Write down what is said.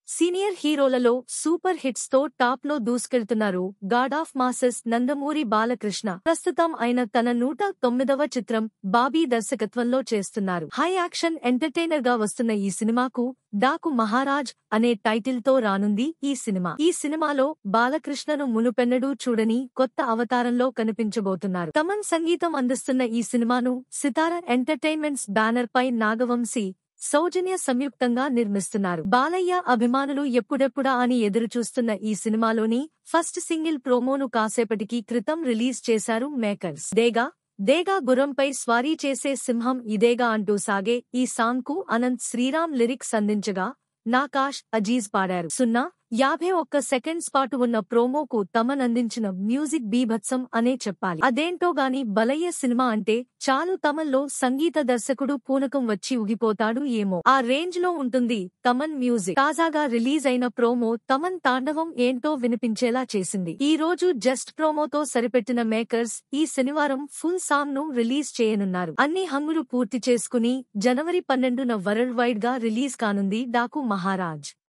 Senior హీరోలలో super hits తో top లో దూసుకెళ్తున్నారు god of masses Nandamuri Balakrishna. ప్రస్తుతం ఆయన తన 109వ చిత్రం బాబీ దర్శకత్వంలో చేస్తున్నారు. హై యాక్షన్ ఎంటర్టైనర్ గా వస్తున్న ఈ సినిమాకు డాకు మహారాజ్ అనే టైటిల్ తో రానుంది ఈ సినిమా. ఈ సినిమాలో బాలకృష్ణను మునుపెన్నడూ చూడని కొత్త అవతారంలో కనిపించబోతున్నారు. తమన్ సంగీతం అందిస్తున్న ఈ సినిమాను సితార ఎంటర్టైన్మెంట్స్ బ్యానర్ పై నాగవంశీ, సౌజన్య సంయుక్తంగా నిర్మిస్తున్నారు. బాలయ్య అభిమానులు ఎప్పుడెప్పుడా అని ఎదురుచూస్తున్న ఈ సినిమాలోని ఫస్ట్ సింగిల్ ప్రోమోను కాసేపటికి క్రితం రిలీజ్ చేశారు మేకర్స్. దేగా గుర్రంపై స్వారీ చేసే సింహం ఇదేగా అంటూ సాగే ఈ సాంగ్ కు అనంత్ శ్రీరామ్ లిరిక్స్ అందించగా నాకాష్ అజీజ్ పాడారు. 51 సెకండ్స్ పాటు ఉన్న ప్రోమోకు తమన్ అందించిన మ్యూజిక్ బీభత్సం అనే చెప్పాలి. అదేంటో గాని బలయ్య సినిమా అంటే చాలు తమన్లో సంగీత దర్శకుడు పూనకం వచ్చి ఊగిపోతాడు ఏమో, ఆ రేంజ్ లో ఉంటుంది తమన్ మ్యూజిక్. తాజాగా రిలీజ్ అయిన ప్రోమో తమన్ తాండవం ఏంటో వినిపించేలా చేసింది. ఈ రోజు జస్ట్ ప్రోమోతో సరిపెట్టిన మేకర్స్ ఈ శనివారం ఫుల్ సాంగ్ ను రిలీజ్ చేయనున్నారు. అన్ని హంగులు పూర్తి చేసుకుని జనవరి 12న వరల్డ్ వైడ్ గా రిలీజ్ కానుంది డాకు మహారాజ్.